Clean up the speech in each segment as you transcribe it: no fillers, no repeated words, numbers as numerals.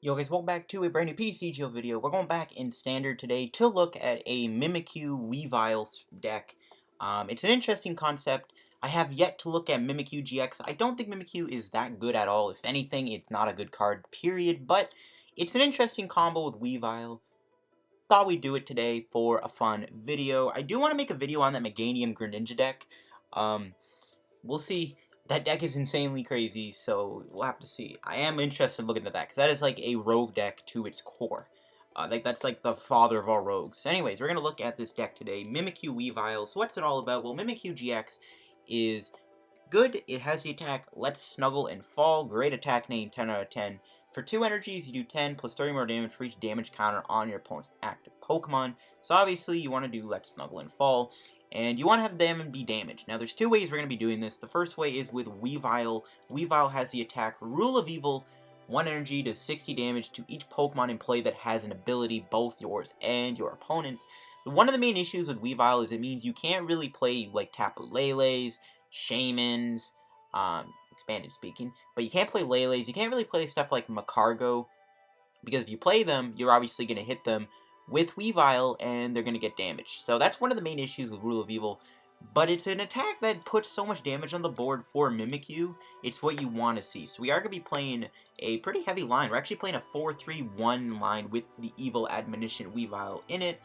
Yo guys, welcome back to a brand new PTCGO video. We're going back in Standard today to look at a Mimikyu Weavile deck. It's an interesting concept. I have yet to look at Mimikyu-GX. I don't think Mimikyu is that good at all. If anything, it's not a good card, period. But it's an interesting combo with Weavile. Thought we'd do it today for a fun video. I do want to make a video on that Meganium Greninja deck. We'll see. That deck is insanely crazy, so we'll have to see. I am interested in looking at that, because that is like a rogue deck to its core. That's like the father of all rogues. Anyways, we're going to look at this deck today, Mimikyu Weavile. So what's it all about? Well, Mimikyu-GX is good. It has the attack, Let's Snuggle and Fall. Great attack name, 10 out of 10. For 2 energies, you do 10 plus 30 more damage for each damage counter on your opponent's active Pokemon. So obviously, you want to do Let's Snuggle and Fall. And you want to have them be damaged. Now, there's two ways we're going to be doing this. The first way is with Weavile. Weavile has the attack Rule of Evil. 1 energy does 60 damage to each Pokemon in play that has an ability, both yours and your opponent's. One of the main issues with Weavile is it means you can't really play like Tapu Lele's, Shaymins, expanded speaking, but you can't play Lele's. You can't really play stuff like Magcargo, because if you play them, you're obviously going to hit them with Weavile, and they're going to get damaged. So that's one of the main issues with Rule of Evil, but it's an attack that puts so much damage on the board for Mimikyu. It's what you want to see. So we are going to be playing a pretty heavy line. We're actually playing a 4-3-1 line with the Evil Admonition Weavile in it.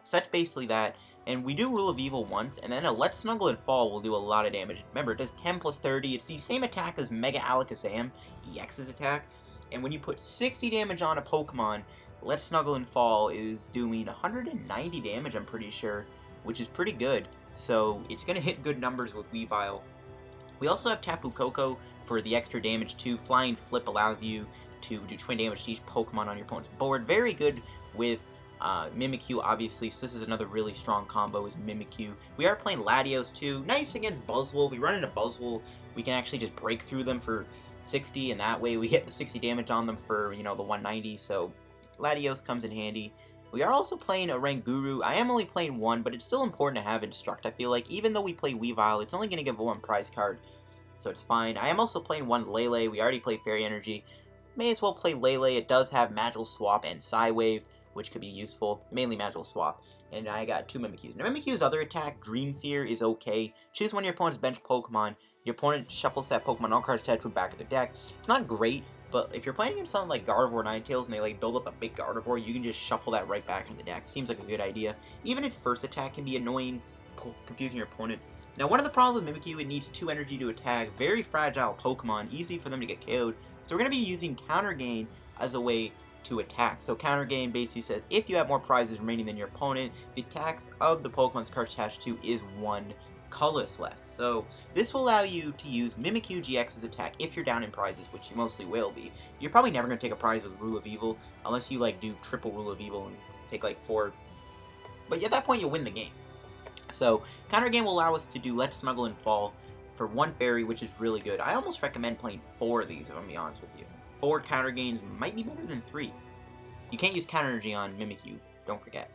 So that's basically that. And we do Rule of Evil once, and then a Let's Snuggle and Fall will do a lot of damage. Remember, it does 10 plus 30. It's the same attack as Mega Alakazam, EX's attack. And when you put 60 damage on a Pokemon, Let's Snuggle and Fall is doing 190 damage, I'm pretty sure, which is pretty good. So it's going to hit good numbers with Weavile. We also have Tapu Koko for the extra damage too. Flying Flip allows you to do 20 damage to each Pokemon on your opponent's board. Very good with Mimikyu, obviously, so this is another really strong combo is Mimikyu. We are playing Latios too. Nice against Buzzwole. We run into Buzzwole, we can actually just break through them for 60, and that way we hit the 60 damage on them for, you know, the 190, so Latios comes in handy. We are also playing Oranguru. I am only playing one, but it's still important to have Instruct, I feel like. Even though we play Weavile, it's only going to give one prize card, so it's fine. I am also playing one Lele. We already played Fairy Energy. May as well play Lele. It does have Magical Swap and Psywave, which could be useful. Mainly Magical Swap. And I got 2 Mimikyus. Now, Mimikyu's other attack, Dream Fear, is okay. Choose one of your opponent's bench Pokemon. Your opponent shuffles that Pokemon, all cards attached to the back of the deck. It's not great, but if you're playing against something like Gardevoir Ninetales and they like build up a big Gardevoir, you can just shuffle that right back into the deck. Seems like a good idea. Even its first attack can be annoying, confusing your opponent. Now, one of the problems with Mimikyu, it needs 2 energy to attack. Very fragile Pokemon, easy for them to get KO'd. So we're going to be using Counter Gain as a way to attack. So Counter Gain basically says if you have more prizes remaining than your opponent, the attacks of the Pokemon's card attached to is 1 colorless less. So this will allow you to use Mimikyu-GX's attack if you're down in prizes, which you mostly will be. You're probably never going to take a prize with Rule of Evil, unless you like do triple Rule of Evil and take like 4. But at that point you'll win the game. So Counter Gain will allow us to do Let's Snuggle and Fall for 1 fairy, which is really good. I almost recommend playing 4 of these, if I'm being honest with you. 4 Counter Gains might be better than 3. You can't use Counter Energy on Mimikyu, don't forget.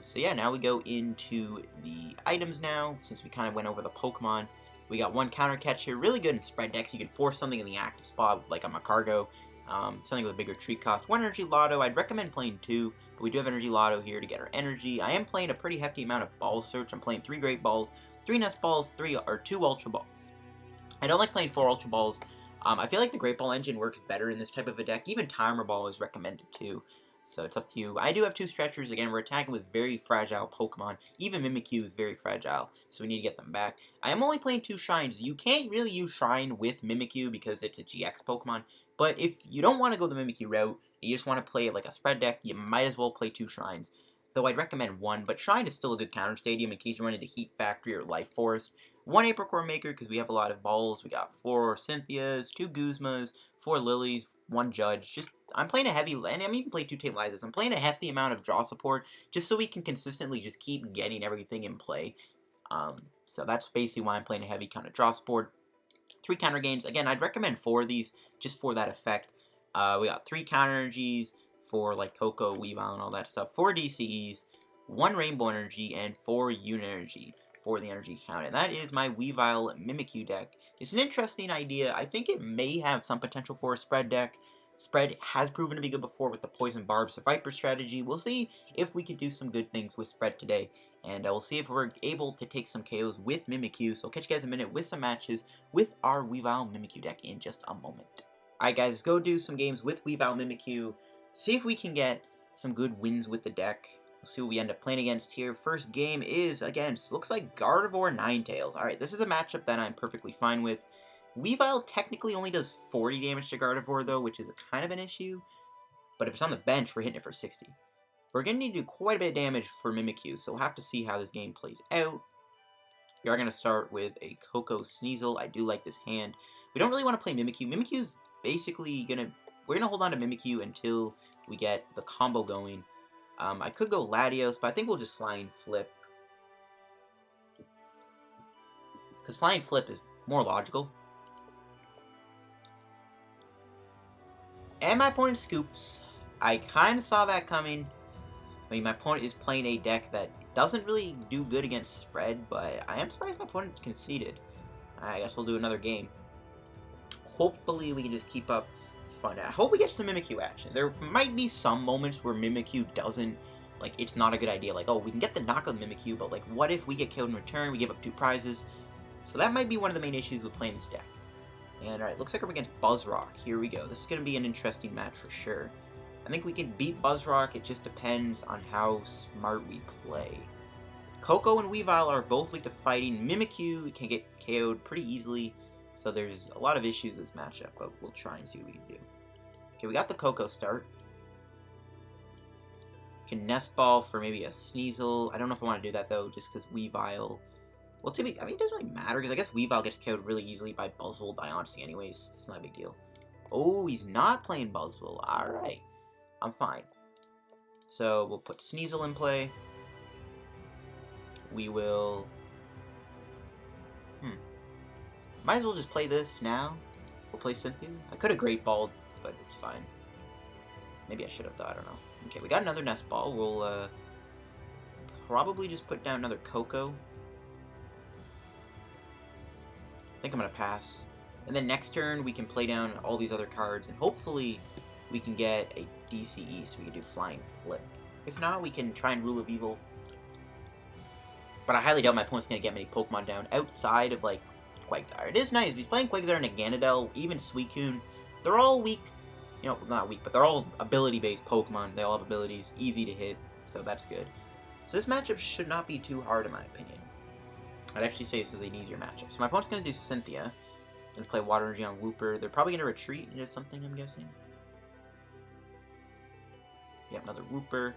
So yeah, now we go into the items now, since we kind of went over the Pokemon. We got 1 Counter Catcher, really good in spread decks. You can force something in the active spot, like a Magcargo, something with a bigger treat cost. 1 Energy Lotto, I'd recommend playing 2, but we do have Energy Lotto here to get our energy. I am playing a pretty hefty amount of Ball Search. I'm playing 3 Great Balls, 3 Nest Balls, 2 Ultra Balls. I don't like playing 4 Ultra Balls. I feel like the Great Ball engine works better in this type of a deck. Even Timer Ball is recommended too, so it's up to you. I do have 2 Stretchers. Again, we're attacking with very fragile Pokemon. Even Mimikyu is very fragile, so we need to get them back. I am only playing 2 Shrines. You can't really use Shrine with Mimikyu because it's a GX Pokemon, but if you don't want to go the Mimikyu route, you just want to play it like a spread deck, you might as well play 2 Shrines. Though I'd recommend 1, but Shrine is still a good counter stadium in case you run into Heat Factory or Life Forest. 1 Apricorn Maker because we have a lot of balls. We got 4 Cynthias, 2 Guzmas, 4 Lilies, 1 Judge. I'm playing a heavy, and I'm even playing 2 Tate Lizas. I'm playing a hefty amount of draw support just so we can consistently just keep getting everything in play. So that's basically why I'm playing a heavy kind of draw support. 3 Counter Gains. Again, I'd recommend 4 of these just for that effect. We got 3 Counter Energies for like Koko, Weavile, and all that stuff. 4 DCEs, 1 Rainbow Energy, and 4 Unit Energy for the energy count. And that is my Weavile Mimikyu deck. It's an interesting idea. I think it may have some potential for a spread deck, Spread has proven to be good before with the Poison Barbs Viper strategy. We'll see if we can do some good things with Spread today. And we'll see if we're able to take some KOs with Mimikyu. So I'll catch you guys in a minute with some matches with our Weavile Mimikyu deck in just a moment. Alright guys, let's go do some games with Weavile Mimikyu. See if we can get some good wins with the deck. We'll see what we end up playing against here. First game is, again, looks like Gardevoir Ninetales. Alright, this is a matchup that I'm perfectly fine with. Weavile technically only does 40 damage to Gardevoir, though, which is kind of an issue. But if it's on the bench, we're hitting it for 60. We're going to need to do quite a bit of damage for Mimikyu, so we'll have to see how this game plays out. We are going to start with a Koko Sneasel. I do like this hand. We don't really want to play Mimikyu. Mimikyu's basically going to... We're going to hold on to Mimikyu until we get the combo going. I could go Latios, but I think we'll just Flying Flip. Because Flying Flip is more logical. And my opponent scoops. I kind of saw that coming. I mean, my opponent is playing a deck that doesn't really do good against Spread, but I am surprised my opponent conceded. I guess we'll do another game. Hopefully we can just keep up fun. I hope we get some Mimikyu action. There might be some moments where Mimikyu doesn't, like, it's not a good idea. Like, oh, we can get the knockout Mimikyu, but, like, what if we get killed in return? We give up 2 prizes. So that might be one of the main issues with playing this deck. And alright, looks like we're against Buzzrock. Here we go. This is going to be an interesting match for sure. I think we can beat Buzzrock. It just depends on how smart we play. Koko and Weavile are both weak to fighting. Mimikyu can get KO'd pretty easily. So there's a lot of issues with this matchup, but we'll try and see what we can do. Okay, we got the Koko start. Can Nest Ball for maybe a Sneasel. I don't know if I want to do that though, just because Weavile... Well, I mean, it doesn't really matter, because I guess Weavile gets killed really easily by Buzzwole Dionysi anyways. It's not a big deal. Oh, he's not playing Buzzwole. Alright. I'm fine. So, we'll put Sneasel in play. We will... Might as well just play this now. We'll play Cynthia. I could have Great Balled, but it's fine. Maybe I should have thought, I don't know. Okay, we got another Nest Ball. We'll, probably just put down another Koko. I think I'm going to pass. And then next turn, we can play down all these other cards, and hopefully we can get a DCE so we can do Flying Flip. If not, we can try and Rule of Evil. But I highly doubt my opponent's going to get many Pokemon down outside of, like, Quagsire. It is nice. If he's playing Quagsire and a Ganondel, even Suicune, they're all weak. You know, not weak, but they're all ability-based Pokemon. They all have abilities, easy to hit, so that's good. So this matchup should not be too hard, in my opinion. I'd actually say this is an easier matchup. So my opponent's going to do Cynthia. Going to play Water Energy on Wooper. They're probably going to retreat into something, I'm guessing. Yep, another Wooper.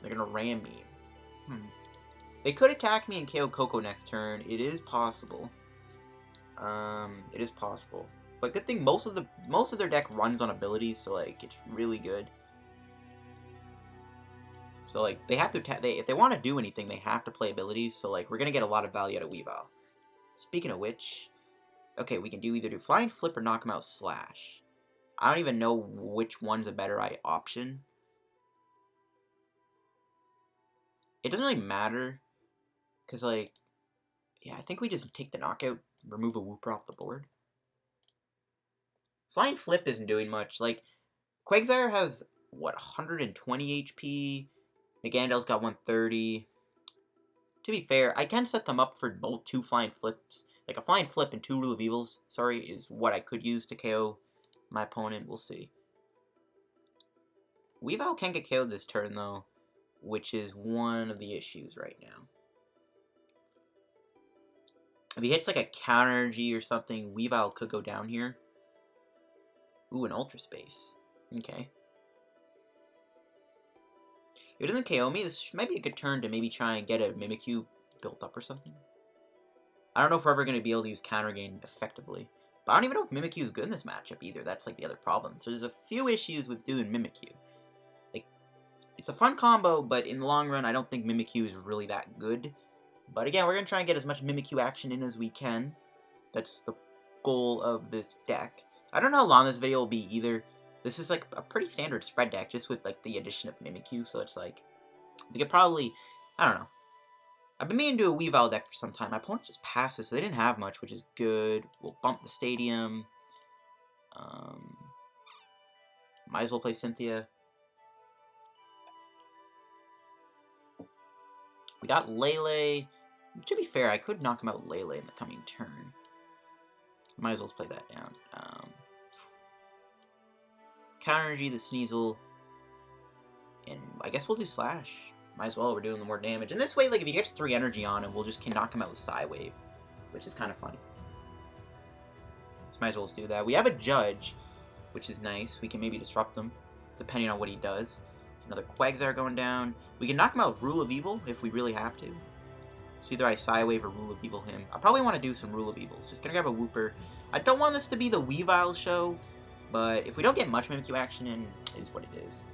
They're going to ram me. They could attack me and KO Koko next turn. It is possible. It is possible. But good thing most of their deck runs on abilities, so like it's really good. So, like, they have to if they want to do anything, they have to play abilities. So, like, we're going to get a lot of value out of Weavile. Speaking of which, okay, we can either do Flying Flip or Knock him out Slash. I don't even know which one's a better option. It doesn't really matter. Because, like, yeah, I think we just take the knockout, remove a Wooper off the board. Flying Flip isn't doing much. Like, Quagsire has, what, 120 HP? Nagandel's got 130. To be fair, I can set them up for both 2 Flying Flips. Like, a Flying Flip and 2 Rule of Evils, sorry, is what I could use to KO my opponent. We'll see. Weavile can get KO'd this turn, though, which is one of the issues right now. If he hits, like, a Counter Energy or something, Weavile could go down here. Ooh, an Ultra Space. Okay. If it doesn't KO me, this might be a good turn to maybe try and get a Mimikyu built up or something. I don't know if we're ever going to be able to use Counter Gain effectively. But I don't even know if Mimikyu is good in this matchup either. That's like the other problem. So there's a few issues with doing Mimikyu. Like, it's a fun combo, but in the long run, I don't think Mimikyu is really that good. But again, we're going to try and get as much Mimikyu action in as we can. That's the goal of this deck. I don't know how long this video will be either. This is like a pretty standard spread deck, just with like the addition of Mimikyu, so it's like, we could probably, I don't know. I've been meaning to do a Weavile deck for some time. My opponent just passes, so they didn't have much, which is good. We'll bump the stadium. Might as well play Cynthia. We got Lele. To be fair, I could knock him out with Lele in the coming turn. Might as well play that down. Counter Energy, the Sneasel. And I guess we'll do Slash. Might as well, we're doing more damage. And this way, like, if he gets 3 energy on him, we'll just can knock him out with Psywave. Which is kind of funny. So might as well just do that. We have a Judge, which is nice. We can maybe disrupt them, depending on what he does. Another Quagsire going down. We can knock him out with Rule of Evil, if we really have to. So either I Psywave or Rule of Evil him. I probably want to do some Rule of Evils. Just gonna grab a Wooper. I don't want this to be the Weavile show, but if we don't get much Mimikyu action in, it is what it is.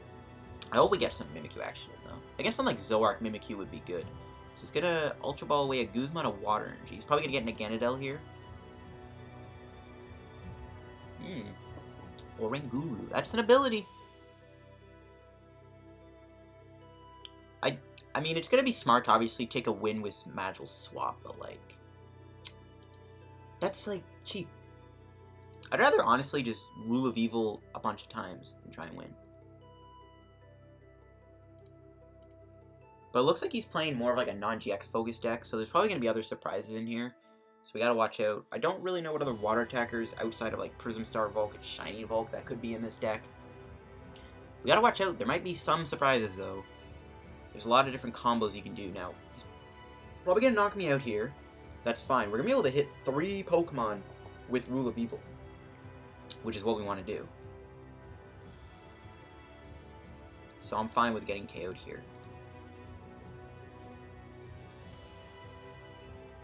I hope we get some Mimikyu action in, though. Against something like Zoark, Mimikyu would be good. So it's gonna Ultra Ball away a Guzma and a Water Energy. He's probably gonna get an Aganadel here. Oranguru. That's an ability. I mean, it's gonna be smart to obviously take a win with Magical Swap, but like, that's like cheap. I'd rather honestly just Rule of Evil a bunch of times and try and win. But it looks like he's playing more of like a non-GX focused deck, so there's probably gonna be other surprises in here. So we gotta watch out. I don't really know what other water attackers outside of like Prism Star Volk and Shiny Volk that could be in this deck. We gotta watch out. There might be some surprises though. There's a lot of different combos you can do. Now, he's probably gonna knock me out here. That's fine. We're gonna be able to hit 3 Pokemon with Rule of Evil, which is what we want to do. So I'm fine with getting KO'd here.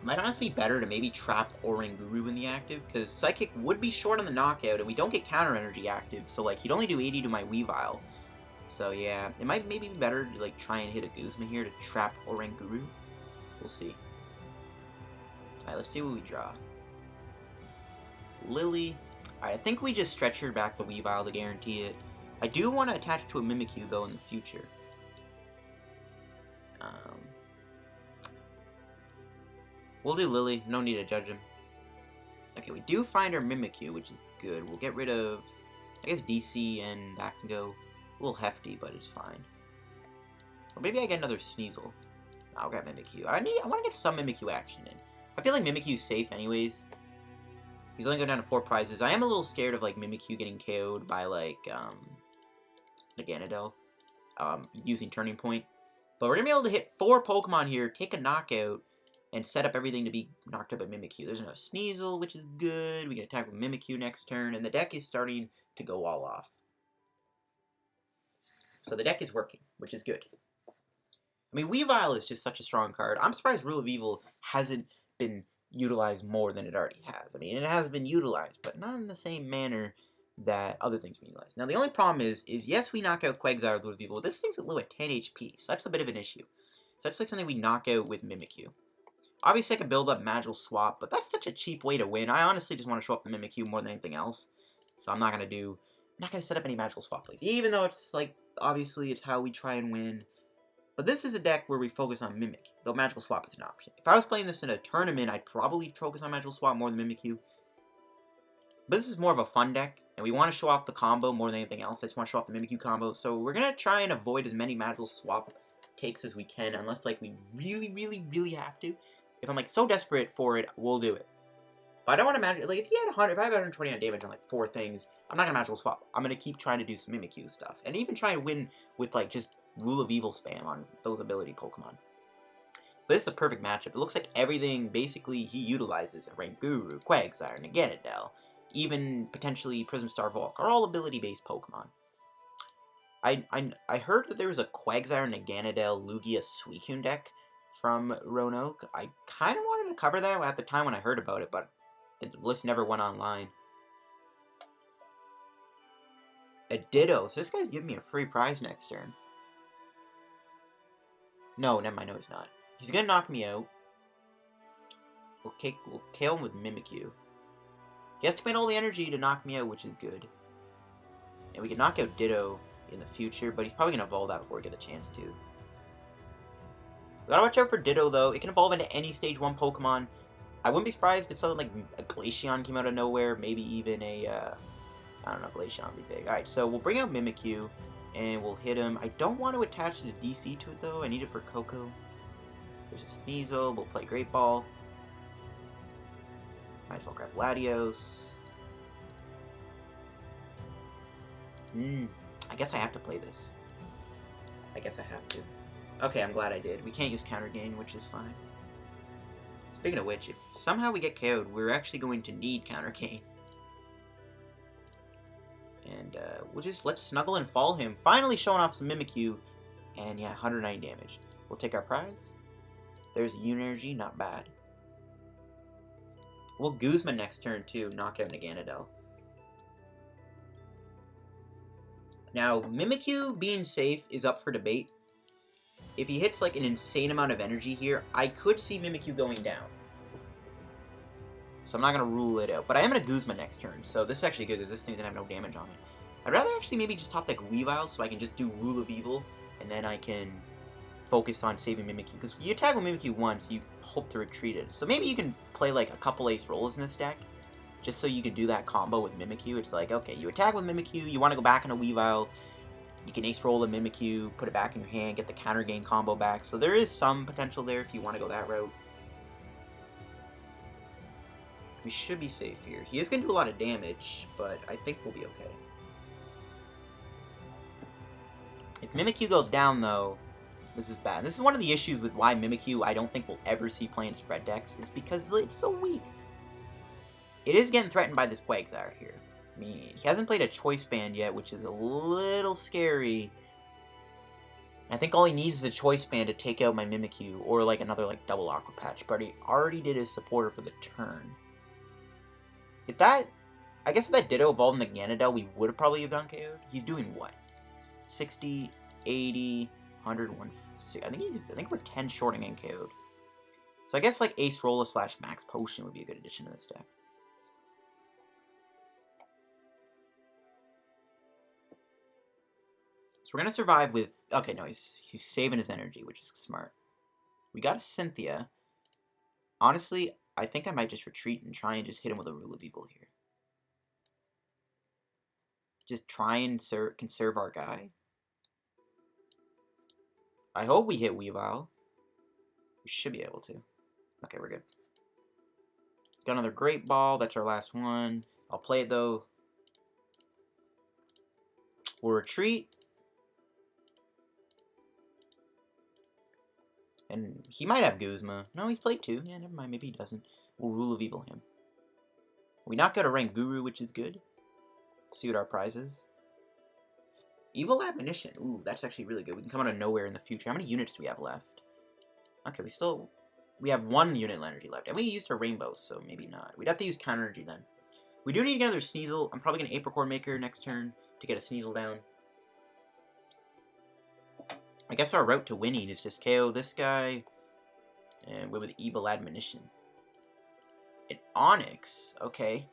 Might honestly be better to maybe trap Oranguru in the active, because Psychic would be short on the knockout, and we don't get Counter Energy active, so like he'd only do 80 to my Weavile. So yeah, it might maybe be better to like try and hit a Guzma here to trap Oranguru. We'll see. Alright, let's see what we draw. Lillie. Alright, I think we just stretch her back the Weavile to guarantee it. I do want to attach it to a Mimikyu though in the future. We'll do Lillie. No need to judge him. Okay, we do find our Mimikyu, which is good. We'll get rid of, I guess, DC, and that can go a little hefty, but it's fine. Or maybe I get another Sneasel. I'll grab Mimikyu. I want to get some Mimikyu action in. I feel like Mimikyu's safe anyways. He's only going down to 4 prizes. I am a little scared of like Mimikyu getting KO'd by like Aganadel using Turning Point. But we're going to be able to hit 4 Pokemon here, take a knockout, and set up everything to be knocked up by Mimikyu. There's no Sneasel, which is good. We can attack with Mimikyu next turn, and the deck is starting to go all off. So the deck is working, which is good. I mean, Weavile is just such a strong card. I'm surprised Rule of Evil hasn't been utilized more than it already has. I mean, it has been utilized, but not in the same manner that other things been utilized. Now, the only problem is yes, we knock out Quagsire with Rule of Evil. This thing's a little at 10 HP, so that's a bit of an issue. So that's like something we knock out with Mimikyu. Obviously, I could build up Magical Swap, but that's such a cheap way to win. I honestly just want to show up the Mimikyu more than anything else. So I'm not going to set up any Magical Swap plays. Even though it's, like, obviously it's how we try and win. But this is a deck where we focus on Mimic, though Magical Swap is an option. If I was playing this in a tournament, I'd probably focus on Magical Swap more than Mimikyu. But this is more of a fun deck, and we want to show off the combo more than anything else. I just want to show off the Mimikyu combo. So we're going to try and avoid as many Magical Swap takes as we can, unless, like, we really have to. If I'm like so desperate for it, we'll do it. But I don't want to imagine, like, if he had 100, if I have 120 on damage on like 4 things, I'm not gonna Magical Swap. I'm gonna keep trying to do some Mimikyu stuff, and even try and win with like just Rule of Evil spam on those ability Pokemon. But this is a perfect matchup. It looks like everything basically he utilizes: Oranguru, Quagsire, Aganadel, even potentially Prism Star Volk are all ability-based Pokemon. I heard that there was a Quagsire and Aganadel Lugia Suicune deck from Roanoke. I kind of wanted to cover that at the time when I heard about it, but the list never went online. A Ditto. So this guy's giving me a free prize next turn. No, never mind. No, he's not. He's gonna knock me out. We'll KO him with Mimikyu. He has to spend all the energy to knock me out, which is good. And we can knock out Ditto in the future, but he's probably gonna evolve that before we get a chance to. We gotta watch out for Ditto, though. It can evolve into any Stage 1 Pokemon. I wouldn't be surprised if something like a Glaceon came out of nowhere. Maybe even a I don't know, Glaceon would be big. Alright, so we'll bring out Mimikyu, and we'll hit him. I don't want to attach his DC to it, though. I need it for Koko. There's a Sneasel. We'll play Great Ball. Might as well grab Latios. I guess I have to play this. I guess I have to. Okay, I'm glad I did. We can't use Counter Gain, which is fine. Speaking of which, if somehow we get KO'd, we're actually going to need Counter Gain. And we'll just let's snuggle and fall him. Finally showing off some Mimikyu. And yeah, 190 damage. We'll take our prize. There's a Energy, not bad. We'll Guzma next turn too, knock out Naganadel. Now, Mimikyu being safe is up for debate. If he hits like an insane amount of energy here, I could see Mimikyu going down. So I'm not going to rule it out. But I am going to Guzma next turn, so this is actually good because this thing's going to have no damage on it. I'd rather actually maybe just top like Weavile so I can just do Rule of Evil, and then I can focus on saving Mimikyu. Because you attack with Mimikyu once, you hope to retreat it. So maybe you can play like a couple Ace Rolls in this deck, just so you can do that combo with Mimikyu. It's like, okay, you attack with Mimikyu, you want to go back into Weavile, you can Ace Roll a Mimikyu, put it back in your hand, get the Counter Gain combo back. So there is some potential there if you want to go that route. We should be safe here. He is going to do a lot of damage, but I think we'll be okay. If Mimikyu goes down, though, this is bad. This is one of the issues with why Mimikyu I don't think we'll ever see playing spread decks, is because it's so weak. It is getting threatened by this Quagsire here. I mean, he hasn't played a Choice Band yet, which is a little scary. I think all he needs is a Choice Band to take out my Mimikyu, or like another like double Aqua Patch, but he already did his supporter for the turn. If that, I guess if that Ditto evolved in the Ganondorf, we would have probably have gone KO'd. He's doing what? 60, 80, 100, 160. I think we're 10 short and getting KO'd. So I guess like Ace Rolla / Max Potion would be a good addition to this deck. So we're gonna survive with. Okay, no, he's saving his energy, which is smart. We got a Cynthia. Honestly, I think I might just retreat and try and just hit him with a Rule of Evil here. Just try and conserve our guy. I hope we hit Weavile. We should be able to. Okay, we're good. Got another Great Ball. That's our last one. I'll play it, though. We'll retreat. And he might have Guzma. No, he's played 2. Yeah, never mind. Maybe he doesn't. We'll Rule of Evil him. We knock out a Rank Guru, which is good. See what our prize is. Evil Admonition. Ooh, that's actually really good. We can come out of nowhere in the future. How many units do we have left? Okay, we have 1 unit energy left. And we used a Rainbow, so maybe not. We'd have to use Counter Energy then. We do need to get another Sneasel. I'm probably going to Apricorn Maker next turn to get a Sneasel down. I guess our route to winning is just KO this guy. And win with Evil Admonition. An Onyx. Okay.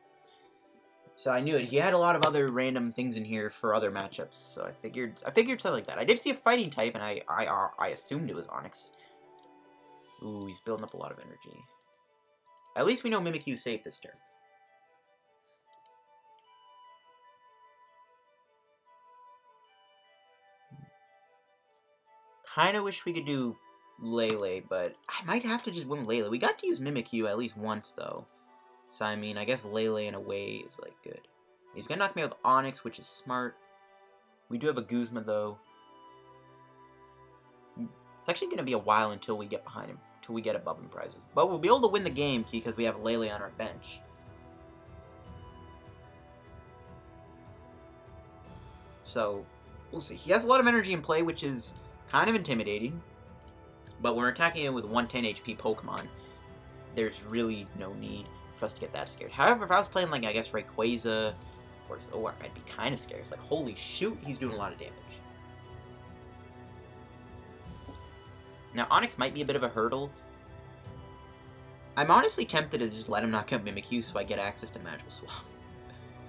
So I knew it. He had a lot of other random things in here for other matchups. So I figured something like that. I did see a fighting type, and I assumed it was Onyx. Ooh, he's building up a lot of energy. At least we know Mimikyu's safe this turn. Kinda wish we could do Lele, but I might have to just win Lele. We got to use Mimikyu at least once, though. So, I mean, I guess Lele in a way is, like, good. He's gonna knock me out with Onyx, which is smart. We do have a Guzma, though. It's actually gonna be a while until we get behind him, until we get above him prizes. But we'll be able to win the game because we have Lele on our bench. So, we'll see. He has a lot of energy in play, which is kind of intimidating. But when we're attacking him with 110 HP Pokemon, there's really no need for us to get that scared. However, if I was playing, like, I guess Rayquaza, or I'd be kind of scared. It's like, holy shoot, he's doing a lot of damage. Now, Onyx might be a bit of a hurdle. I'm honestly tempted to just let him knock out Mimikyu so I get access to Magical Swap.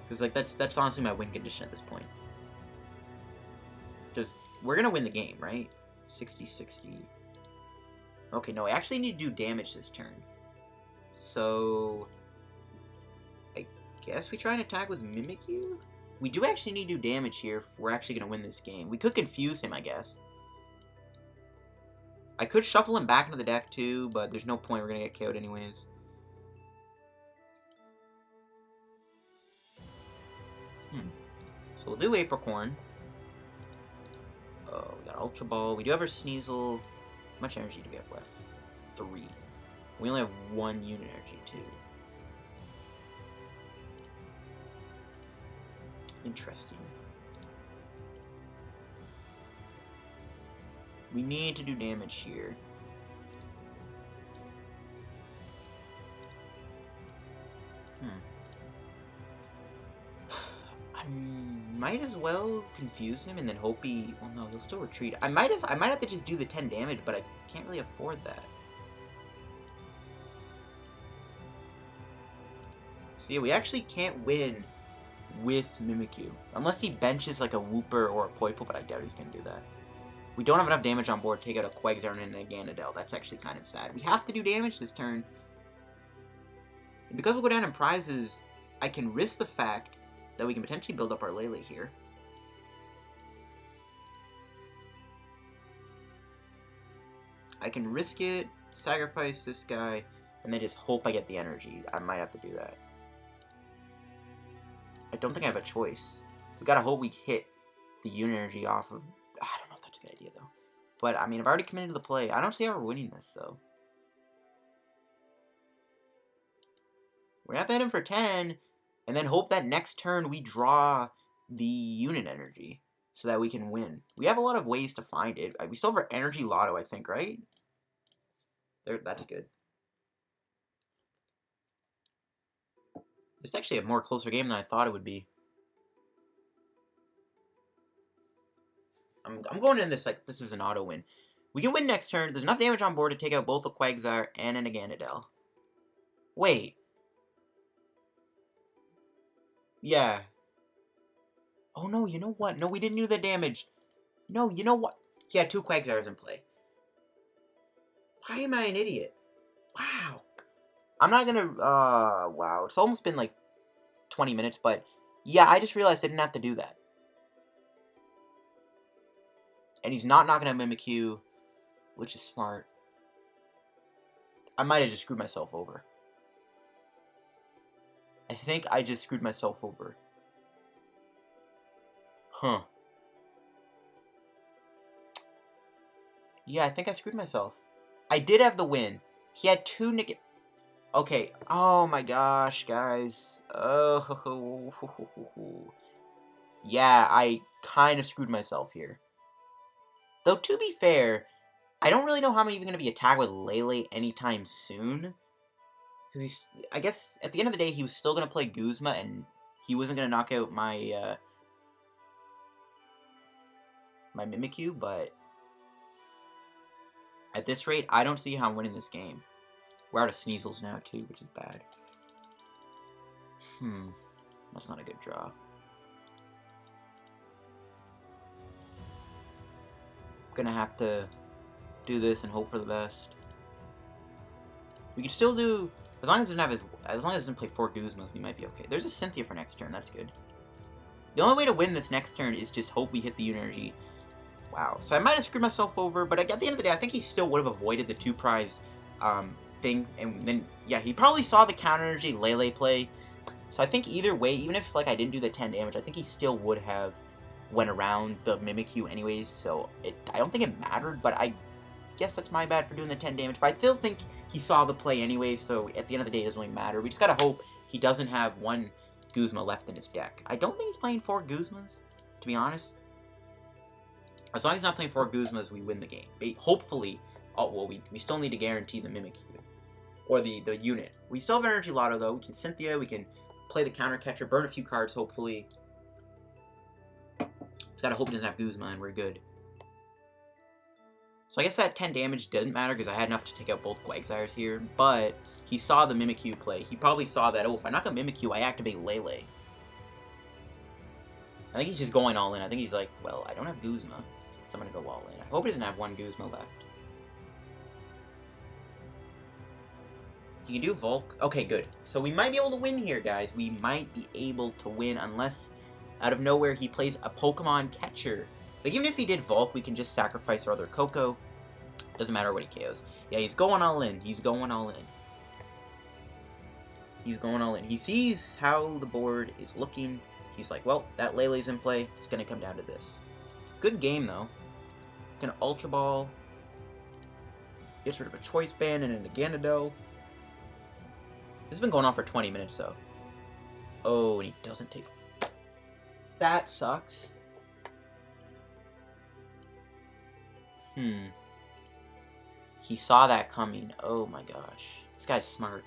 Because, like, that's honestly my win condition at this point. Because we're going to win the game, right? 60-60. Okay, no, I actually need to do damage this turn. So, I guess we try and attack with Mimikyu? We do actually need to do damage here if we're actually going to win this game. We could confuse him, I guess. I could shuffle him back into the deck, too, but there's no point. We're going to get KO'd anyways. So we'll do Apricorn. Oh, we got Ultra Ball. We do have our Sneasel. How much energy do we have left? 3. We only have 1 unit energy, too. Interesting. We need to do damage here. I might as well confuse him and then hope he... Well, no, he'll still retreat. I might have to just do the 10 damage, but I can't really afford that. So yeah, we actually can't win with Mimikyu. Unless he benches like a Wooper or a Poipole, but I doubt he's going to do that. We don't have enough damage on board to take out a Quagsire and a Ganondorf. That's actually kind of sad. We have to do damage this turn. And because we'll go down in prizes, I can risk the fact that we can potentially build up our Lillie here. I can risk it, sacrifice this guy, and then just hope I get the energy. I might have to do that. I don't think I have a choice. We gotta hope we hit the unit energy off of... I don't know if that's a good idea, though. But, I mean, I've already committed to the play. I don't see how we're winning this, though. We're gonna have to hit him for 10, and then hope that next turn we draw the unit energy so that we can win. We have a lot of ways to find it. We still have our Energy Loto, I think, right? There, that's good. This is actually a more closer game than I thought it would be. I'm going in this like this is an auto win. We can win next turn. There's enough damage on board to take out both a Quagsire and an Ganondorf. Wait. Yeah. Oh no, you know what? No, we didn't do the damage. No, you know what? He had 2 Quagsires in play. Why am I an idiot? Wow. I'm not gonna, wow. It's almost been like 20 minutes, but yeah, I just realized I didn't have to do that. And he's not knocking out Mimikyu, which is smart. I might have just screwed myself over. I think I just screwed myself over. Huh. Yeah, I think I screwed myself. I did have the win. He had 2 Okay. Oh my gosh, guys. Oh. Yeah, I kind of screwed myself here. Though, to be fair, I don't really know how I'm even going to be attacked with Lele anytime soon. Because he's, I guess, at the end of the day, he was still going to play Guzma, and he wasn't going to knock out my, my Mimikyu, but at this rate, I don't see how I'm winning this game. We're out of Sneasels now, too, which is bad. That's not a good draw. Gonna have to do this and hope for the best. We can still do, as long as it doesn't play 4 Guzmas, we might be okay. There's a Cynthia for next turn, that's good. The only way to win this next turn is just hope we hit the unit energy. Wow, so I might have screwed myself over, but at the end of the day, I think he still would have avoided the 2 prize thing, and then, yeah, he probably saw the Counter Energy Lele play, so I think either way, even if, like, I didn't do the 10 damage, I think he still would have went around the Mimikyu anyways, so I don't think it mattered, but I guess that's my bad for doing the 10 damage, but I still think he saw the play anyway, so at the end of the day, it doesn't really matter. We just gotta hope he doesn't have 1 Guzma left in his deck. I don't think he's playing 4 Guzmas, to be honest. As long as he's not playing 4 Guzmas, we win the game. Hopefully, oh, well, we still need to guarantee the Mimikyu, or the unit. We still have Energy Loto, though. We can Cynthia, we can play the Counter Catcher, burn a few cards, hopefully. Just gotta hope he doesn't have Guzma, and we're good. So I guess that 10 damage doesn't matter, because I had enough to take out both Quagsires here, but he saw the Mimikyu play. He probably saw that, oh, if I knock a Mimikyu, I activate Lele. I think he's just going all in. I think he's like, well, I don't have Guzma, so I'm gonna go all in. I hope he doesn't have 1 Guzma left. You can do Volk. Okay, good. So we might be able to win here, guys. We might be able to win unless Out of nowhere, he plays a Pokemon catcher. Like, even if he did Volk, we can just sacrifice our other Koko. Doesn't matter what he KOs. Yeah, he's going all in. He's going all in. He's going all in. He sees how the board is looking. He's like, well, that Lele's in play. It's going to come down to this. Good game, though. He's going to Ultra Ball. Gets rid of a Choice Band and an Ganondorf. This has been going on for 20 minutes, though. Oh, and he doesn't take... That sucks. He saw that coming. Oh my gosh. This guy's smart.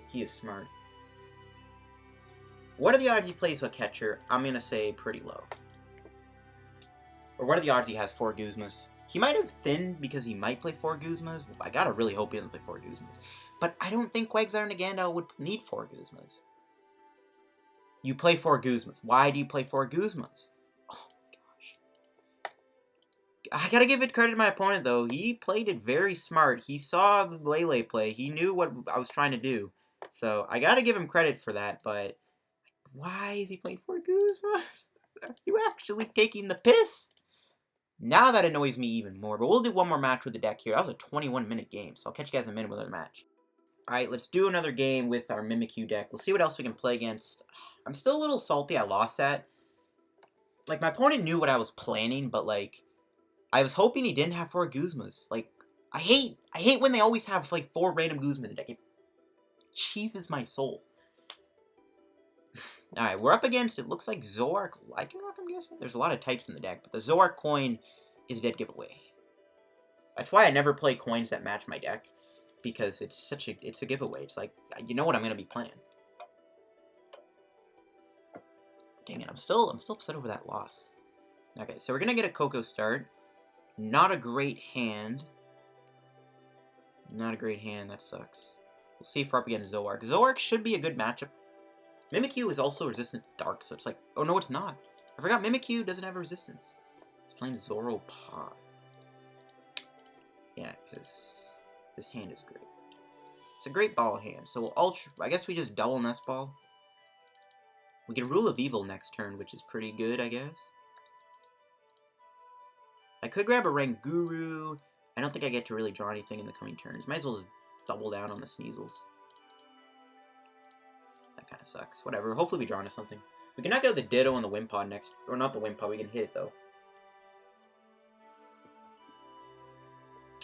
He is smart. What are the odds he plays a catcher? I'm going to say pretty low. Or what are the odds he has 4 Guzmas? He might have thinned because he might play 4 Guzmas. I gotta really hope he doesn't play 4 Guzmas. But I don't think Quagsire and Ganondorf would need 4 Guzmas. You play 4 Guzmas. Why do you play 4 Guzmas? Oh my gosh. I gotta give it credit to my opponent, though. He played it very smart. He saw the Lele play. He knew what I was trying to do. So, I gotta give him credit for that, but... Why is he playing 4 Guzmas? Are you actually taking the piss? Now that annoys me even more, but we'll do one more match with the deck here. That was a 21-minute game, so I'll catch you guys in a minute with another match. Alright, let's do another game with our Mimikyu deck. We'll see what else we can play against. I'm still a little salty I lost that. Like, my opponent knew what I was planning, but, like, I was hoping he didn't have 4 Guzmas. Like, I hate when they always have, like, 4 random Guzmas in the deck. It cheeses my soul. Alright, we're up against, it looks like Zoroark Lycanroc, I'm guessing? There's a lot of types in the deck, but the Zoroark coin is a dead giveaway. That's why I never play coins that match my deck, because it's a giveaway. It's like, you know what I'm going to be playing. Dang it, I'm still upset over that loss. Okay, so we're going to get a Koko start. Not a great hand. Not a great hand, that sucks. We'll see if we're up against Zoroark. Zoroark should be a good matchup. Mimikyu is also resistant to Dark, so it's like... Oh, no, it's not. I forgot Mimikyu doesn't have a resistance. He's playing Zoropod. Yeah, because this hand is great. It's a great ball hand, so we'll Ultra... I guess we just double Nest Ball. We can Rule of Evil next turn, which is pretty good, I guess. I could grab a Oranguru. I don't think I get to really draw anything in the coming turns. Might as well just double down on the Sneasels. That kind of sucks. Whatever. Hopefully we draw into something. We can knock out the Ditto and the Wimpod next. Or not the Wimpod. We can hit it, though.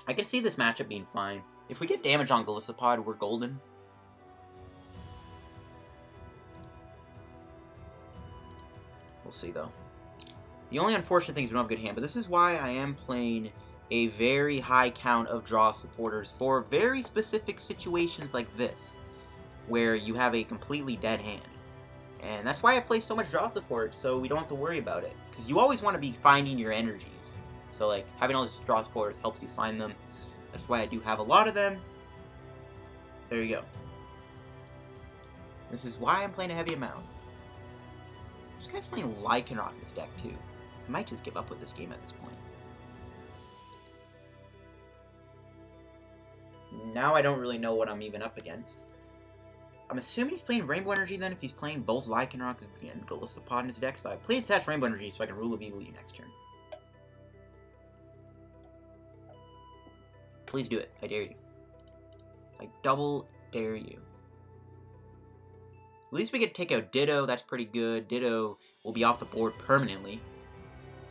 I can see this matchup being fine. If we get damage on Golisopod, we're golden. We'll see, though. The only unfortunate thing is we don't have a good hand. But this is why I am playing a very high count of draw supporters for very specific situations like this, where you have a completely dead hand. And that's why I play so much draw support, so we don't have to worry about it. Because you always want to be finding your energies. So, like, having all these draw supporters helps you find them. That's why I do have a lot of them. There you go. This is why I'm playing a heavy amount. This guy's playing Lycanroc in his deck, too. I might just give up with this game at this point. Now I don't really know what I'm even up against. I'm assuming he's playing Rainbow Energy then, if he's playing both Lycanroc and Golisopod in his deck. So I play attach Rainbow Energy so I can Rule of Evil you next turn. Please do it. I dare you. I double dare you. At least we get to take out Ditto. That's pretty good. Ditto will be off the board permanently.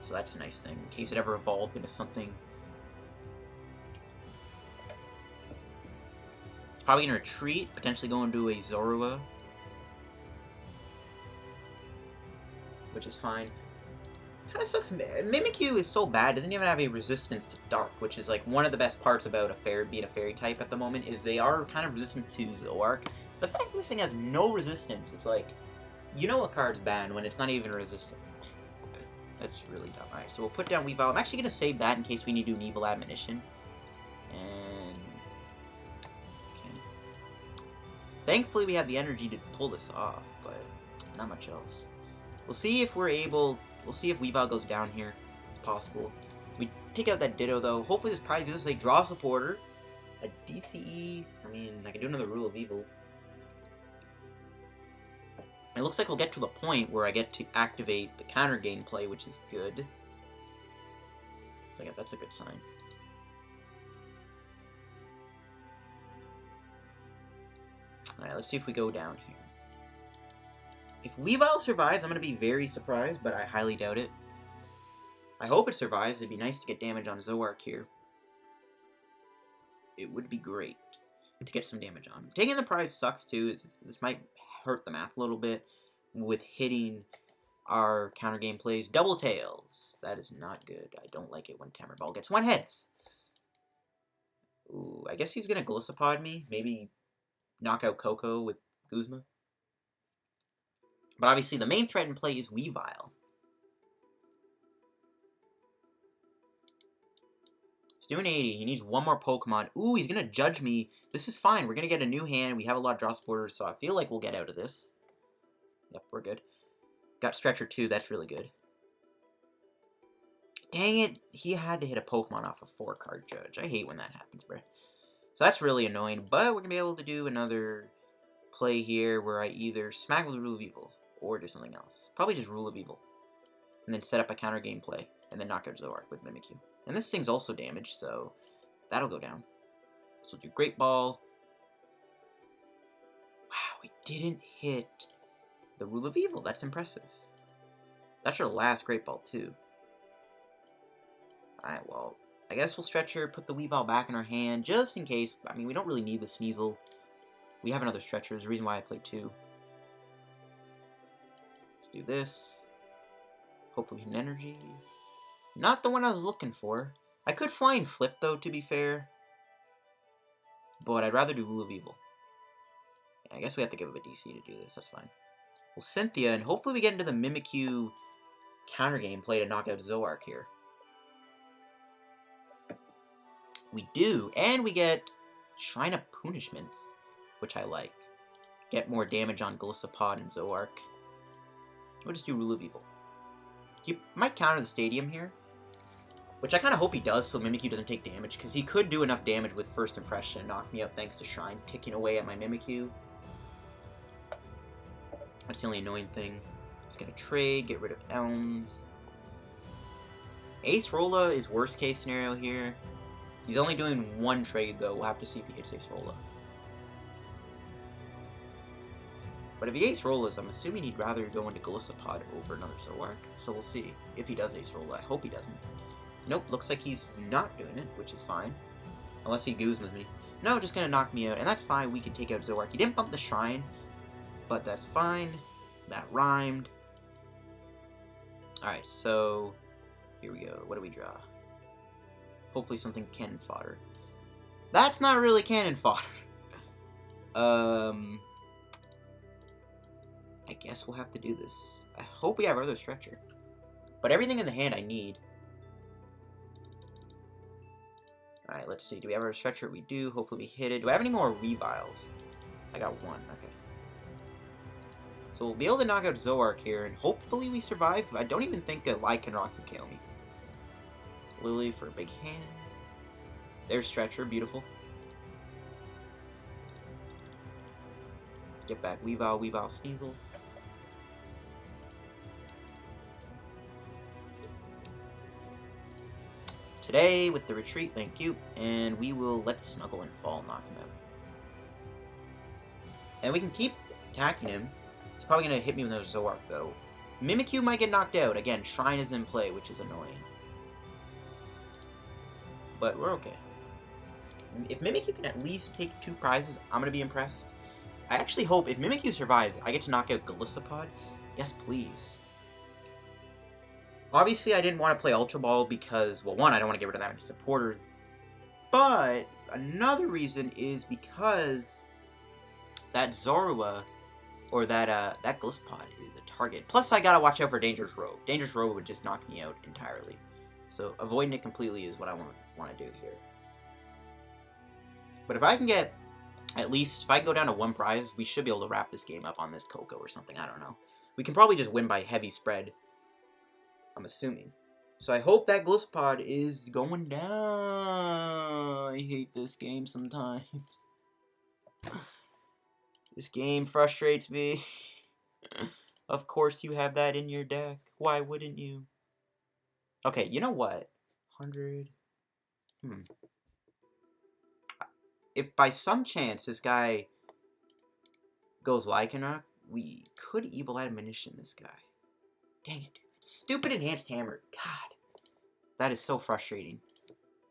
So that's a nice thing, in case it ever evolved into something. It's probably going to retreat, potentially go into a Zorua. Which is fine. Kind of sucks. Mimikyu is so bad, doesn't even have a resistance to Dark, which is like one of the best parts about being a fairy type at the moment, is they are kind of resistant to Zoroark. The fact this thing has no resistance, it's like, you know a card's bad when it's not even resistant. That's really dumb. Alright, so we'll put down Weavile. I'm actually going to save that in case we need to do an Evil Admonition. And... okay. Thankfully we have the energy to pull this off, but not much else. We'll see if we're able... We'll see if Weavile goes down here. It's possible. We take out that Ditto, though. Hopefully this prize gives us a draw supporter. A DCE... I mean, I can do another Rule of Evil. It looks like we'll get to the point where I get to activate the counter gameplay, which is good. So yeah, that's a good sign. Alright, let's see if we go down here. If Weavile survives, I'm going to be very surprised, but I highly doubt it. I hope it survives. It'd be nice to get damage on Zoroark here. It would be great to get some damage on him. Taking the prize sucks too. This might hurt the math a little bit with hitting our counter game plays. Double tails. That is not good. I don't like it when Tamer Ball gets one hits. Ooh, I guess he's going to Gliscopod me. Maybe knock out Koko with Guzma. But obviously the main threat in play is Weavile. He's doing 80. He needs one more Pokemon. Ooh, he's going to judge me. This is fine. We're going to get a new hand. We have a lot of draw supporters, so I feel like we'll get out of this. Yep, we're good. Got Stretcher too. That's really good. Dang it. He had to hit a Pokemon off a 4-card judge. I hate when that happens, bruh. So that's really annoying. But we're going to be able to do another play here where I either smack with Rule of Evil or do something else. Probably just Rule of Evil. And then set up a counter game play. And then knock out Zoroark with Mimikyu. And this thing's also damaged, so that'll go down. So we'll do Great Ball. Wow, we didn't hit the Rule of Evil. That's impressive. That's our last Great Ball, too. Alright, well, I guess we'll Stretcher, put the Weavile back in our hand, just in case. I mean, we don't really need the Sneasel. We have another Stretcher. There's a reason why I played 2. Let's do this. Hopefully an Energy. Not the one I was looking for. I could Flying Flip, though, to be fair. But I'd rather do Rule of Evil. Yeah, I guess we have to give up a DC to do this. That's fine. Well, Cynthia, and hopefully we get into the Mimikyu counter game play to knock out Zoroark here. We do, and we get Shrine of Punishment, which I like. Get more damage on Gliscopod and Zoroark. We'll just do Rule of Evil. He might counter the Stadium here, which I kind of hope he does so Mimikyu doesn't take damage, because he could do enough damage with First Impression and knock me out thanks to Shrine ticking away at my Mimikyu. That's the only annoying thing. He's going to trade, get rid of Elms. Ace Rolla is worst case scenario here. He's only doing one trade, though. We'll have to see if he hits Ace Rolla. But if he Ace Rollas, I'm assuming he'd rather go into Gliscopod over another Zoroark. So we'll see if he does Ace Rolla. I hope he doesn't. Nope, looks like he's not doing it, which is fine. Unless he Guzmas me. No, just gonna knock me out, and that's fine. We can take out Zoroark. He didn't bump the Shrine, but that's fine. That rhymed. Alright, so here we go. What do we draw? Hopefully something cannon fodder. That's not really cannon fodder. I guess we'll have to do this. I hope we have our other Stretcher. But everything in the hand I need. Alright, let's see. Do we have our Stretcher? We do. Hopefully we hit it. Do I have any more Weaviles? I got one. Okay. So we'll be able to knock out Zoroark here, and hopefully we survive. I don't even think a Lycanroc can KO me. Lillie for a big hand. There's Stretcher. Beautiful. Get back Weavile, Sneasel. Today with the retreat, thank you. And we will let Snuggle and Fall knock him out. And we can keep attacking him. He's probably going to hit me with another Zoroark, though. Mimikyu might get knocked out. Again, Shrine is in play, which is annoying. But we're okay. If Mimikyu can at least take 2 prizes, I'm going to be impressed. I actually hope, if Mimikyu survives, I get to knock out Gliscopod. Yes, please. Obviously, I didn't want to play Ultra Ball because, well, one, I don't want to get rid of that many supporters. But another reason is because that Zorua, or that Gliscopod is a target. Plus, I gotta watch out for Dangerous Rogue. Dangerous Rogue would just knock me out entirely. So, avoiding it completely is what I want to do here. But if I can get, at least, if I go down to 1 prize, we should be able to wrap this game up on this Koko or something, I don't know. We can probably just win by heavy spread, I'm assuming. So I hope that Gliscopod is going down. I hate this game sometimes. This game frustrates me. Of course you have that in your deck. Why wouldn't you? Okay, you know what? 100... If by some chance this guy goes Lycanroc, we could Evil Admonition this guy. Dang it. Stupid Enhanced Hammer. God. That is so frustrating.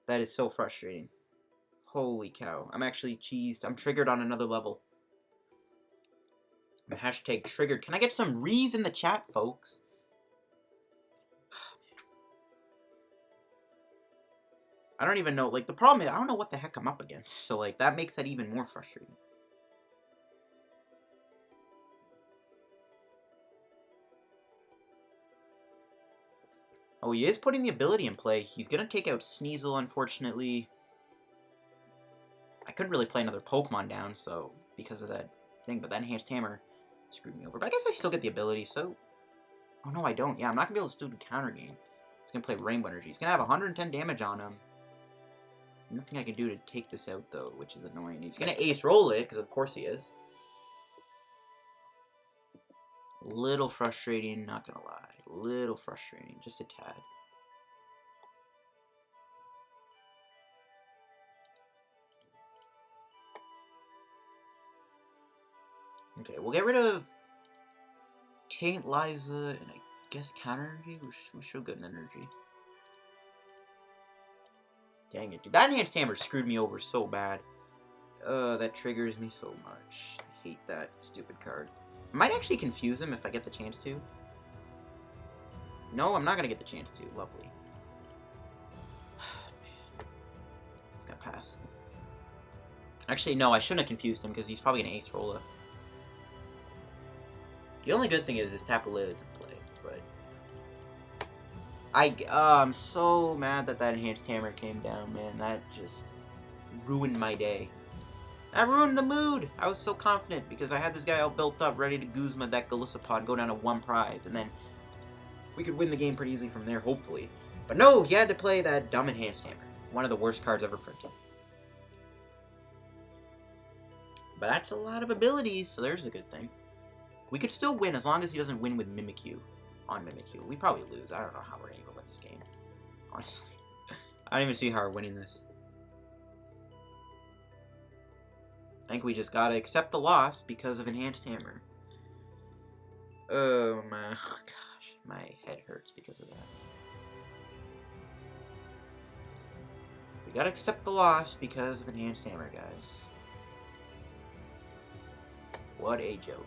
That is so frustrating. Holy cow. I'm actually cheesed. I'm triggered on another level. I'm hashtag triggered. Can I get some rees in the chat, folks? I don't even know. Like, the problem is, I don't know what the heck I'm up against. So, like, that makes that even more frustrating. Oh, he is putting the ability in play. He's going to take out Sneasel, unfortunately. I couldn't really play another Pokemon down, so, because of that thing. But that Enhanced Hammer screwed me over. But I guess I still get the ability, so... Oh, no, I don't. Yeah, I'm not going to be able to still do counter game. He's going to play Rainbow Energy. He's going to have 110 damage on him. Nothing I can do to take this out, though, which is annoying. He's going to Ace Roll it, because of course he is. Little frustrating, not going to lie. Little frustrating, just a tad. Okay, we'll get rid of Tate Liza, and I guess Counter Energy? We're so good in energy. Dang it, dude. That Enhanced Hammer screwed me over so bad. That triggers me so much. I hate that stupid card. I might actually confuse him if I get the chance to. No, I'm not gonna get the chance to. Lovely. It's gonna pass. Actually, no, I shouldn't have confused him because he's probably gonna Ace Roll it. The only good thing is Tapu Lele is in play, but... I'm so mad that Enhanced Hammer came down, man. That just ruined my day. That ruined the mood! I was so confident because I had this guy all built up, ready to Guzma that Golisopod, go down to 1 prize, and then we could win the game pretty easily from there, hopefully. But no, he had to play that dumb Enhanced Hammer. One of the worst cards ever printed. But that's a lot of abilities, so there's a good thing. We could still win as long as he doesn't win with Mimikyu on Mimikyu. We probably lose. I don't know how we're going to win this game. Honestly. I don't even see how we're winning this. I think we just gotta accept the loss because of Enhanced Hammer. Oh my gosh. My head hurts because of that. We gotta accept the loss because of Enhanced Hammer, guys. What a joke.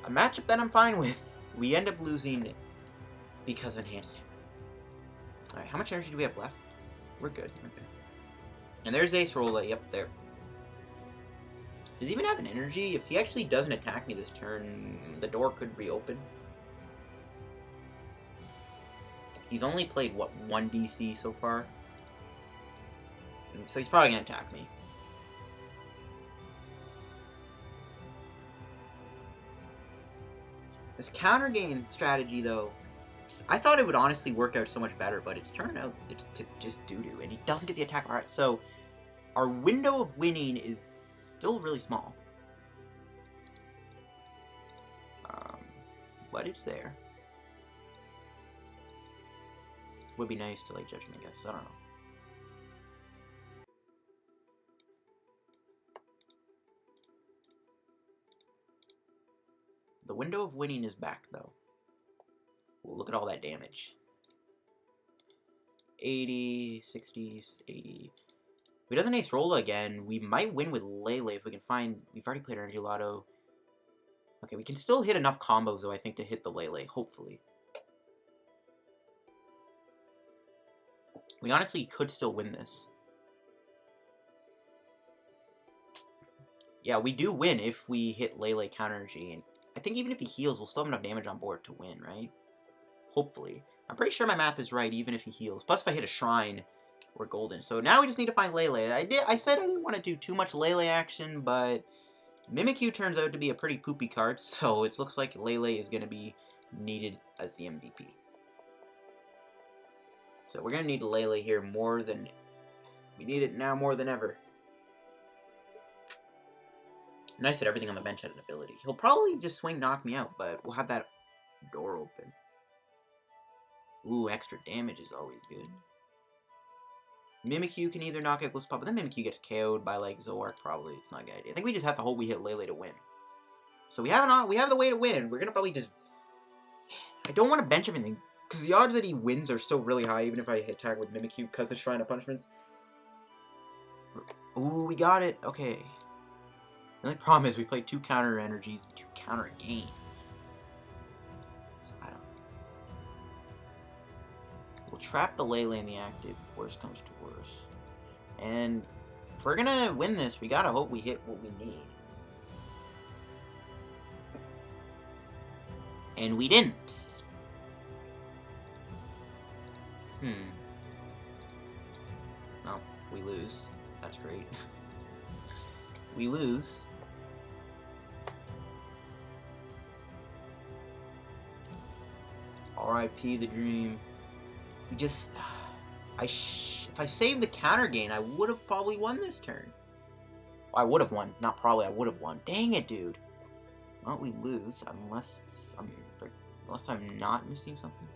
A matchup that I'm fine with. We end up losing because of Enhanced Hammer. Alright, how much energy do we have left? We're good. Okay. And there's Ace Rolla. Yep, there. Does he even have an energy? If he actually doesn't attack me this turn, the door could reopen. He's only played, what, 1 DC so far? So he's probably going to attack me. This counter game strategy, though, I thought it would honestly work out so much better, but it's turned out it's just doo-doo, and he doesn't get the attack. Alright, so our window of winning is still really small. But it's there. Would be nice to, like, judge him, I guess. I don't know. The window of winning is back, though. Ooh, look at all that damage. 80, 60, 80. If he doesn't Ace Rolla again, we might win with Lele if we can find... We've already played Energy Loto. Okay, we can still hit enough combos, though, I think, to hit the Lele, hopefully. We honestly could still win this. Yeah, we do win if we hit Lele Counter Energy. And I think even if he heals, we'll still have enough damage on board to win, right? Hopefully. I'm pretty sure my math is right, even if he heals. Plus, if I hit a Shrine, we're golden. So now we just need to find Lele. I said I didn't want to do too much Lele action, but Mimikyu turns out to be a pretty poopy card, so it looks like Lele is going to be needed as the MVP. So we're going to need Lele here more than... We need it now more than ever. Nice that everything on the bench had an ability. He'll probably just swing knock me out, but we'll have that door open. Ooh, extra damage is always good. Mimikyu can either knock out Guzma, but then Mimikyu gets KO'd by, like, Zoroark, probably. It's not a good idea. I think we just have to hope we hit Lele to win. So we have the way to win. We're gonna probably just... I don't want to bench everything, because the odds that he wins are still really high, even if I hit tag with Mimikyu, because of Shrine of Punishment. Ooh, we got it. Okay. The only problem is we played 2 counter energies and 2 counter games. So I don't... We'll trap the Lele in the active if worse comes to worse. And if we're gonna win this, we gotta hope we hit what we need. And we didn't. Oh, we lose. That's great. We lose. R.I.P. the dream. We just... if I saved the counter gain, I would have probably won this turn. Well, I would have won. Not probably, I would have won. Dang it, dude. Why don't we lose unless I'm not missing something?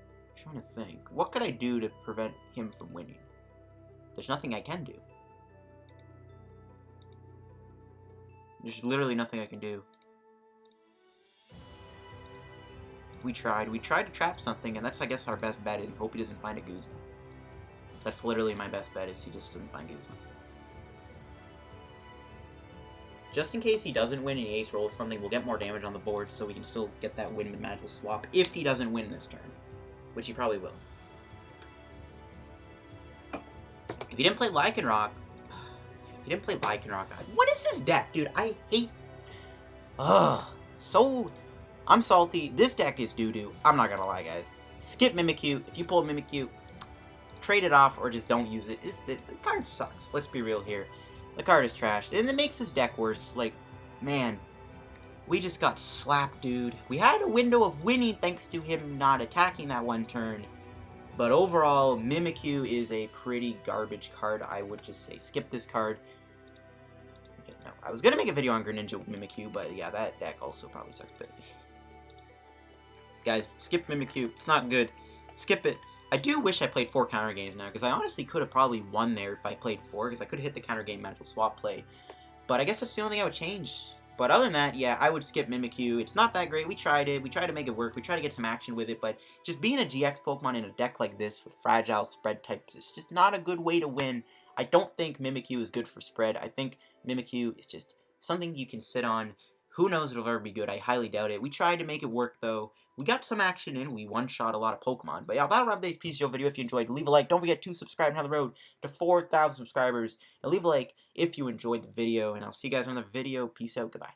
I'm trying to think. What could I do to prevent him from winning? There's nothing I can do. There's literally nothing I can do. We tried to trap something, and that's, I guess, our best bet, is hope he doesn't find a Guzma. That's literally my best bet, is he just doesn't find Guzma. Just in case he doesn't win and he ace rolls something, we'll get more damage on the board, so we can still get that win with magical swap, if he doesn't win this turn. Which he probably will. If he didn't play Lycanroc... What is this deck, dude? I hate... Ugh. So... I'm salty. This deck is doo-doo. I'm not gonna lie, guys. Skip Mimikyu. If you pull a Mimikyu, trade it off or just don't use it. The card sucks. Let's be real here. The card is trash. And it makes this deck worse. Like, man. We just got slapped, dude. We had a window of winning thanks to him not attacking that one turn. But overall, Mimikyu is a pretty garbage card. I would just say skip this card. Okay, no. I was gonna make a video on Greninja with Mimikyu, but yeah, that deck also probably sucks. But guys, skip Mimikyu. It's not good. Skip it. I do wish I played 4 counter games now, because I honestly could have probably won there if I played 4, because I could have hit the counter game magical swap play. But I guess that's the only thing I would change. But other than that, yeah, I would skip Mimikyu. It's not that great. We tried it. We tried to make it work. We tried to get some action with it. But just being a GX Pokemon in a deck like this with fragile spread types is just not a good way to win. I don't think Mimikyu is good for spread. I think Mimikyu is just something you can sit on. Who knows if it'll ever be good. I highly doubt it. We tried to make it work, though. We got some action in. We one-shot a lot of Pokemon. But yeah, that'll wrap today's PTCGO video. If you enjoyed, leave a like. Don't forget to subscribe and have the road to 4,000 subscribers. And leave a like if you enjoyed the video. And I'll see you guys on the video. Peace out. Goodbye.